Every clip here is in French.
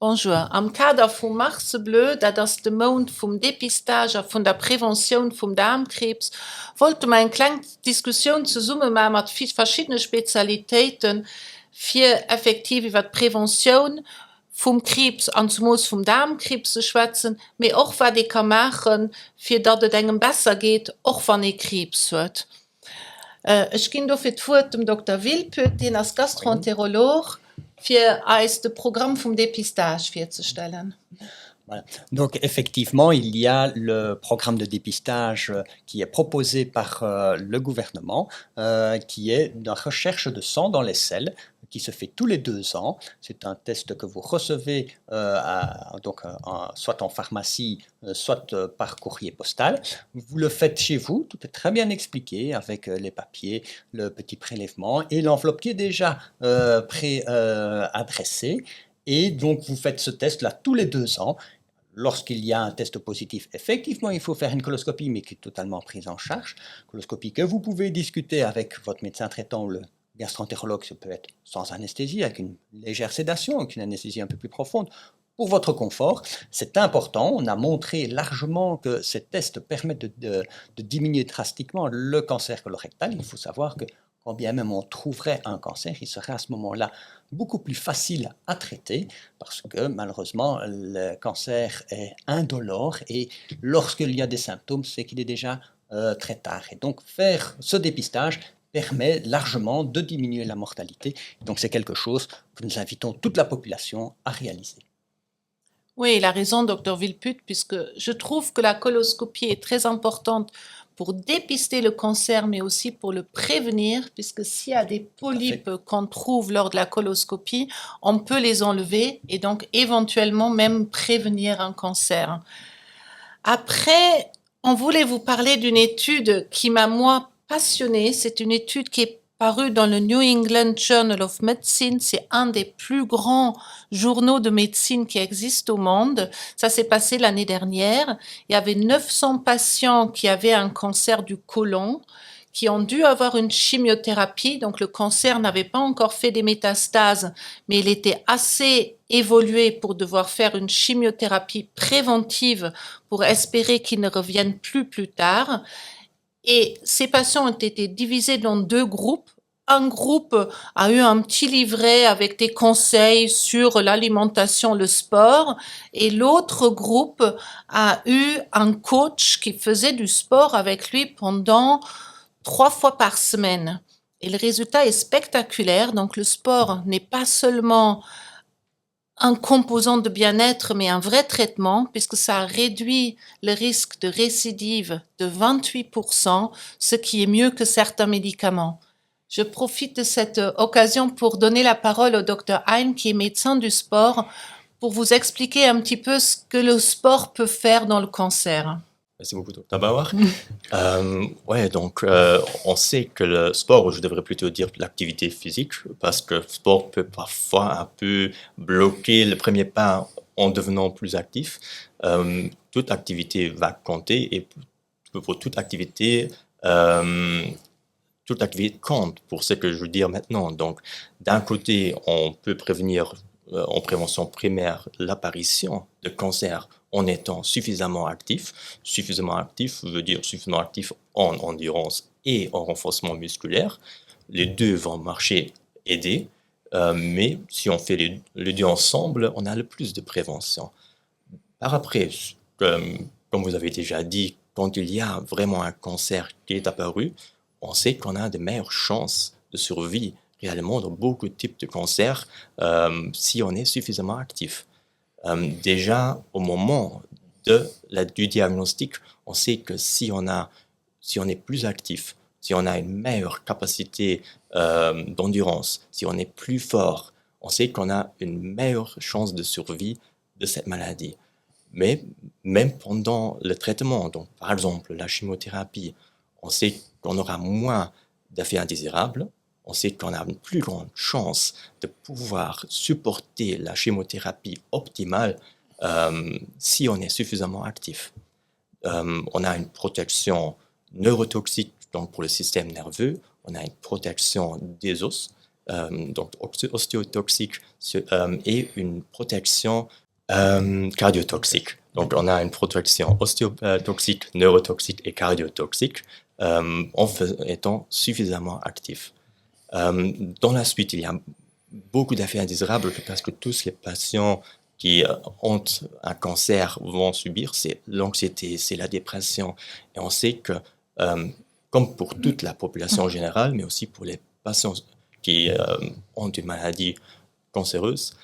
Bonjour. Am Kader vom Mars Bleu, dat ass de Mound vum Depistage a vun der Prävention vum Darmkrebs, wollte ma en klein Diskussion ze summe ma mat verschiedene Spezialitäten fir effektiv iwwer Prävention vum Krebs an zum Moos vum Darmkrebs ze schwätzen, méi och wat de kan machen, fir dat et engem besser geht, och wann e Krebs huet. Ech ginn do fir d'Wuort dem Dr. Wilpöth, den als Gastroenterolog für als das Programm vom Dépistage vorzustellen. Voilà. Donc effectivement, il y a le programme de dépistage qui est proposé par le gouvernement, qui est la recherche de sang dans les selles, qui se fait tous les 2 ans. C'est un test que vous recevez soit en pharmacie, soit par courrier postal. Vous le faites chez vous, tout est très bien expliqué avec les papiers, le petit prélèvement et l'enveloppe qui est déjà adressée. Et donc, vous faites ce test-là tous les 2 ans. Lorsqu'il y a un test positif, effectivement, il faut faire une coloscopie, mais qui est totalement prise en charge. Coloscopie que vous pouvez discuter avec votre médecin traitant ou le gastroentérologue, ça peut être sans anesthésie, avec une légère sédation, avec une anesthésie un peu plus profonde. Pour votre confort, c'est important. On a montré largement que ces tests permettent de diminuer drastiquement le cancer colorectal. Il faut savoir que quand bien même on trouverait un cancer, il serait à ce moment-là beaucoup plus facile à traiter parce que malheureusement, le cancer est indolore et lorsqu'il y a des symptômes, c'est qu'il est déjà très tard. Et donc, faire ce dépistage permet largement de diminuer la mortalité. Donc, c'est quelque chose que nous invitons toute la population à réaliser. Oui, il a raison, Dr. Wilpöth, puisque je trouve que la coloscopie est très importante pour dépister le cancer, mais aussi pour le prévenir, puisque s'il y a des polypes qu'on trouve lors de la coloscopie, on peut les enlever et donc éventuellement même prévenir un cancer. Après, on voulait vous parler d'une étude qui m'a, moi, passionnée. C'est une étude qui est parue dans le New England Journal of Medicine. C'est un des plus grands journaux de médecine qui existent au monde. Ça s'est passé l'année dernière. Il y avait 900 patients qui avaient un cancer du côlon, qui ont dû avoir une chimiothérapie. Donc, le cancer n'avait pas encore fait des métastases, mais il était assez évolué pour devoir faire une chimiothérapie préventive pour espérer qu'il ne revienne plus tard. Et ces patients ont été divisés dans 2 groupes. Un groupe a eu un petit livret avec des conseils sur l'alimentation, le sport, et l'autre groupe a eu un coach qui faisait du sport avec lui pendant 3 fois par semaine. Et le résultat est spectaculaire. Donc, le sport n'est pas seulement un composant de bien-être, mais un vrai traitement, puisque ça réduit le risque de récidive de 28%, ce qui est mieux que certains médicaments. Je profite de cette occasion pour donner la parole au Dr. Hein, qui est médecin du sport, pour vous expliquer un petit peu ce que le sport peut faire dans le cancer. Merci beaucoup, Dr. Bauer. On sait que le sport, ou je devrais plutôt dire l'activité physique, parce que le sport peut parfois un peu bloquer le premier pas en devenant plus actif. Toute activité va compter et pour toute activité compte pour ce que je veux dire maintenant. Donc, d'un côté, on peut prévenir en prévention primaire l'apparition de cancer en étant suffisamment actif. Suffisamment actif veut dire suffisamment actif en endurance et en renforcement musculaire. Les 2 vont marcher aider, mais si on fait les 2 ensemble, on a le plus de prévention. Par après, comme vous avez déjà dit, quand il y a vraiment un cancer qui est apparu, on sait qu'on a de meilleures chances de survie réellement dans beaucoup de types de cancers si on est suffisamment actif. Déjà, au moment du diagnostic, on sait que si on est plus actif, si on a une meilleure capacité d'endurance, si on est plus fort, on sait qu'on a une meilleure chance de survie de cette maladie. Mais même pendant le traitement, donc par exemple la chimiothérapie, on sait qu'on aura moins d'effets indésirables. On sait qu'on a une plus grande chance de pouvoir supporter la chimiothérapie optimale si on est suffisamment actif. On a une protection neurotoxique donc pour le système nerveux, on a une protection des os donc ostéotoxique, et une protection cardiotoxique. Donc, on a une protection ostéotoxique, neurotoxique et cardiotoxique étant suffisamment actif. Dans la suite, il y a beaucoup d'effets indésirables parce que tous les patients qui ont un cancer vont subir, c'est l'anxiété, c'est la dépression. Et on sait que, comme pour toute la population générale, mais aussi pour les patients qui ont une maladie cancéreuse,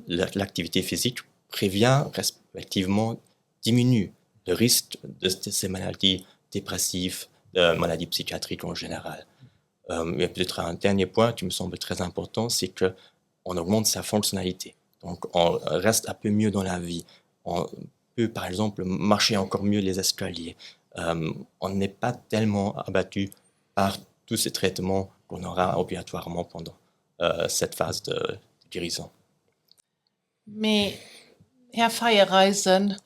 l'activité physique prévient, respectivement, diminue le risque de ces maladies dépressives, de maladies psychiatriques en général. Et peut-être un dernier point qui me semble très important, c'est qu'on augmente sa fonctionnalité. Donc, on reste un peu mieux dans la vie. On peut, par exemple, marcher encore mieux les escaliers. On n'est pas tellement abattu par tous ces traitements qu'on aura obligatoirement pendant cette phase de guérison. Mais Herr Feierreisen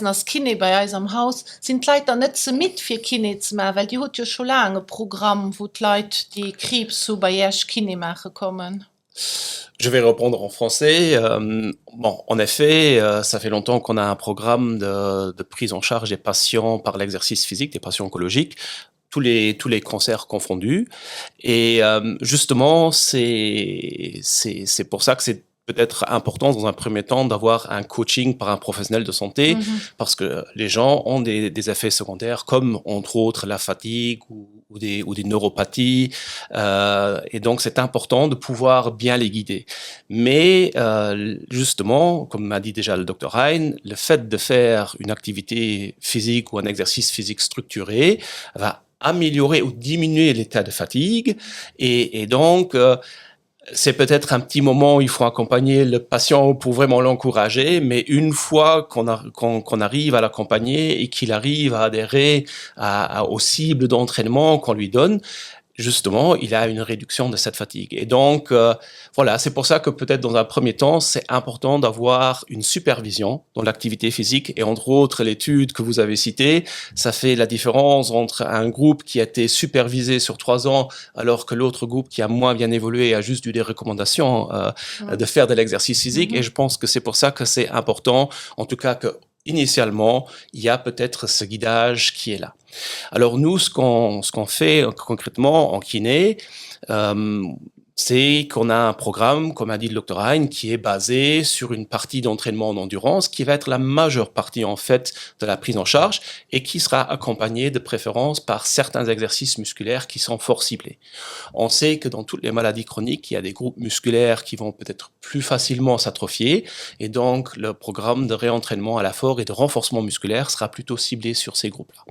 als Kine bei uns am Haus sind leider nicht so mit für Kine zu machen, weil die hat ja schon lange ein Programm, wo die Leute die Krebs so bei erst Kine machen kommen. Je vais répondre en français. En effet, ça fait longtemps qu'on a un programme de prise en charge des patients par l'exercice physique, des patients oncologiques, tous les cancers confondus. Et justement, c'est pour ça que c'est peut-être important dans un premier temps d'avoir un coaching par un professionnel de santé, parce que les gens ont des effets secondaires comme entre autres la fatigue ou des neuropathies, et donc c'est important de pouvoir bien les guider. Mais justement, comme m'a dit déjà le Dr Hein, le fait de faire une activité physique ou un exercice physique structuré va améliorer ou diminuer l'état de fatigue, et donc c'est peut-être un petit moment où il faut accompagner le patient pour vraiment l'encourager, mais une fois qu'on arrive à l'accompagner et qu'il arrive à adhérer aux cibles d'entraînement qu'on lui donne, justement, il a une réduction de cette fatigue. Et donc, voilà, c'est pour ça que peut-être dans un premier temps, c'est important d'avoir une supervision dans l'activité physique. Et entre autres, l'étude que vous avez citée, ça fait la différence entre un groupe qui a été supervisé sur 3 ans, alors que l'autre groupe qui a moins bien évolué a juste eu des recommandations de faire de l'exercice physique. Et je pense que c'est pour ça que c'est important, en tout cas que initialement, il y a peut-être ce guidage qui est là. Alors nous, ce qu'on fait concrètement en kiné, c'est qu'on a un programme, comme a dit le Dr Hein, qui est basé sur une partie d'entraînement en endurance, qui va être la majeure partie en fait de la prise en charge et qui sera accompagnée de préférence par certains exercices musculaires qui sont fort ciblés. On sait que dans toutes les maladies chroniques, il y a des groupes musculaires qui vont peut-être plus facilement s'atrophier, et donc le programme de réentraînement à l'effort et de renforcement musculaire sera plutôt ciblé sur ces groupes-là.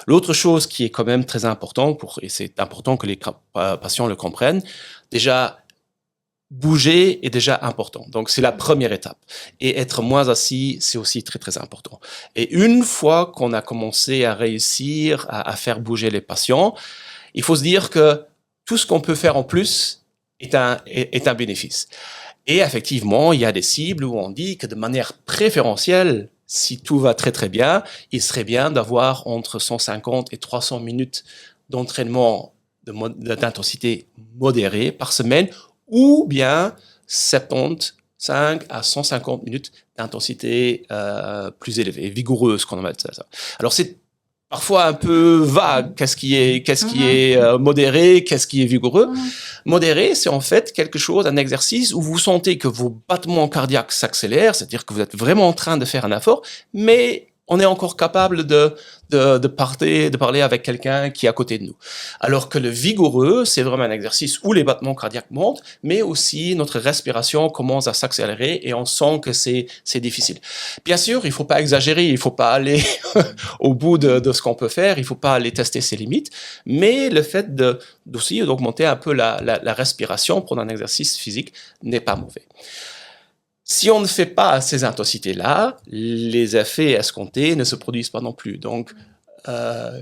L'autre chose qui est quand même très important, et c'est important que les patients le comprennent, déjà, bouger est déjà important. Donc, c'est la première étape. Et être moins assis, c'est aussi très, très important. Et une fois qu'on a commencé à réussir à faire bouger les patients, il faut se dire que tout ce qu'on peut faire en plus est un bénéfice. Et effectivement, il y a des cibles où on dit que de manière préférentielle, si tout va très, très bien, il serait bien d'avoir entre 150 et 300 minutes d'entraînement d'intensité modérée par semaine, ou bien 75 à 150 minutes d'intensité plus élevée, vigoureuse, qu'on appelle ça. Alors c'est parfois un peu vague, qu'est-ce qui est modéré, qu'est-ce qui est vigoureux. Modéré, c'est en fait quelque chose, un exercice où vous sentez que vos battements cardiaques s'accélèrent, c'est-à-dire que vous êtes vraiment en train de faire un effort, mais on est encore capable de parler avec quelqu'un qui est à côté de nous. Alors que le vigoureux, c'est vraiment un exercice où les battements cardiaques montent, mais aussi notre respiration commence à s'accélérer et on sent que c'est difficile. Bien sûr, il faut pas exagérer, il faut pas aller au bout de ce qu'on peut faire, il faut pas aller tester ses limites, mais le fait aussi d'augmenter un peu la respiration pendant un exercice physique n'est pas mauvais. Si on ne fait pas ces intensités-là, les effets escomptés ne se produisent pas non plus. Donc,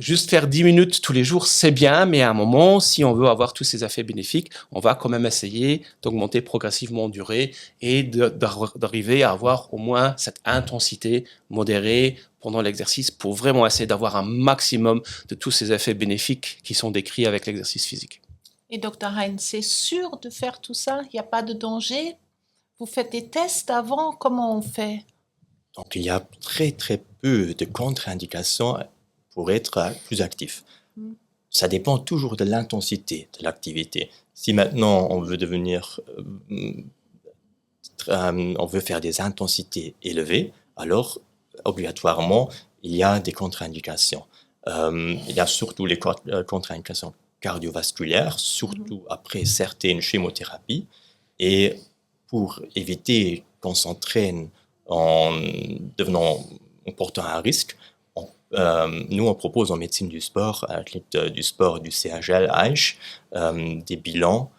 juste faire 10 minutes tous les jours, c'est bien, mais à un moment, si on veut avoir tous ces effets bénéfiques, on va quand même essayer d'augmenter progressivement en durée et d'arriver à avoir au moins cette intensité modérée pendant l'exercice pour vraiment essayer d'avoir un maximum de tous ces effets bénéfiques qui sont décrits avec l'exercice physique. Et docteur Hein, c'est sûr de faire tout ça? Il n'y a pas de danger? Vous faites des tests avant? Comment on fait? Donc, il y a très, très peu de contre-indications pour être plus actif. Mm. Ça dépend toujours de l'intensité de l'activité. Si maintenant on veut on veut faire des intensités élevées, alors obligatoirement, il y a des contre-indications. Il y a surtout les contre-indications cardiovasculaires, surtout après certaines chimothérapies. Et pour éviter qu'on s'entraîne en portant un risque, nous, on propose en médecine du sport, à l'athlète du sport du CHL, des bilans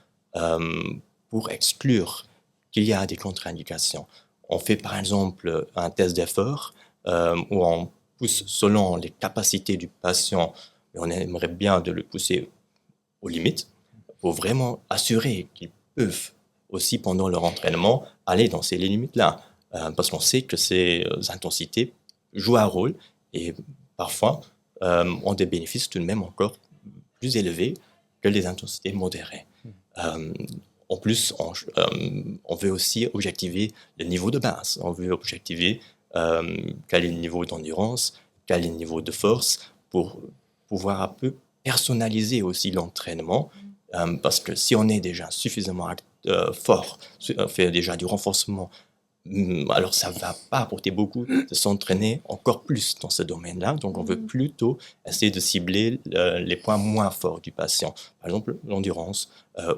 pour exclure qu'il y a des contre-indications. On fait par exemple un test d'effort où on pousse selon les capacités du patient, et on aimerait bien de le pousser aux limites pour vraiment assurer qu'ils peuvent aussi pendant leur entraînement aller dans ces limites-là. Parce qu'on sait que ces intensités jouent un rôle et parfois ont des bénéfices tout de même encore plus élevés que les intensités modérées. En plus, on veut aussi objectiver le niveau de base. On veut objectiver quel est le niveau d'endurance, quel est le niveau de force, pour pouvoir un peu personnaliser aussi l'entraînement. Parce que si on est déjà suffisamment fort, on fait déjà du renforcement, alors ça ne va pas apporter beaucoup de s'entraîner encore plus dans ce domaine-là. Donc on veut plutôt essayer de cibler les points moins forts du patient. Par exemple, l'endurance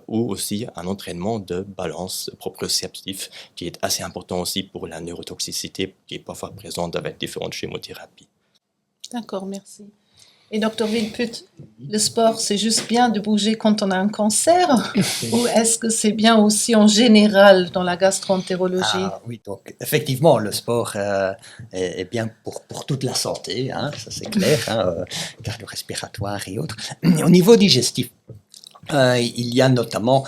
ou aussi un entraînement de balance proprioceptif qui est assez important aussi pour la neurotoxicité qui est parfois présente avec différentes chimothérapies. D'accord, merci. Et docteur Villeput, le sport, c'est juste bien de bouger quand on a un cancer ou est-ce que c'est bien aussi en général dans la gastroentérologie? Ah oui, donc effectivement, le sport est bien pour toute la santé, hein, ça c'est clair, hein, cardio-respiratoire et autres. Au niveau digestif, il y a notamment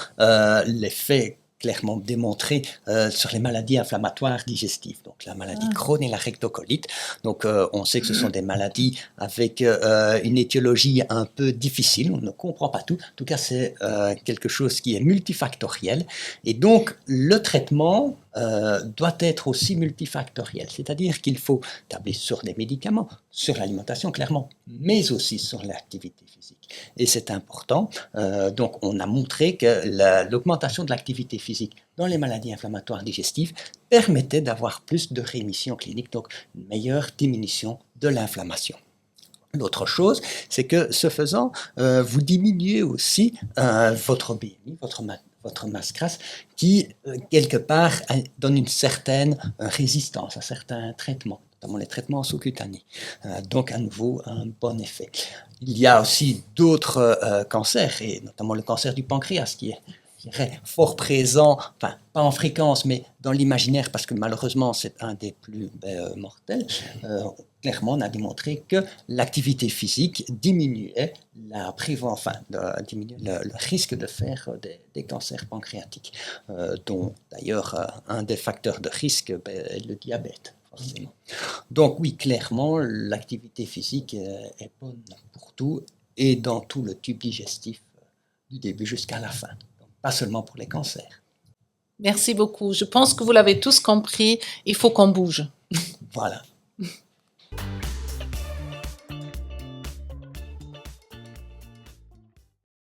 l'effet clairement démontré sur les maladies inflammatoires digestives, donc la maladie de Crohn et la rectocolite. Donc on sait que ce sont des maladies avec une étiologie un peu difficile, on ne comprend pas tout. En tout cas, c'est quelque chose qui est multifactoriel. Et donc le traitement doit être aussi multifactoriel, c'est-à-dire qu'il faut tabler sur des médicaments, sur l'alimentation clairement, mais aussi sur l'activité physique. Et c'est important. Donc on a montré que l'augmentation de l'activité physique dans les maladies inflammatoires digestives permettait d'avoir plus de rémission clinique, donc une meilleure diminution de l'inflammation. L'autre chose, c'est que ce faisant, vous diminuez aussi votre BMI, votre masse grasse, qui, quelque part, donne une certaine résistance à certains traitements, notamment les traitements sous-cutanés. Donc, à nouveau, un bon effet. Il y a aussi d'autres cancers, et notamment le cancer du pancréas, qui est fort présent, enfin pas en fréquence, mais dans l'imaginaire, parce que malheureusement c'est un des plus mortels. Clairement, on a démontré que l'activité physique diminuait diminuait le risque de faire des cancers pancréatiques, dont d'ailleurs un des facteurs de risque est le diabète, forcément. Donc oui, clairement, l'activité physique est bonne pour tout et dans tout le tube digestif, du début jusqu'à la fin. Pas seulement pour les cancers. Merci beaucoup. Je pense que vous l'avez tous compris, il faut qu'on bouge. Voilà.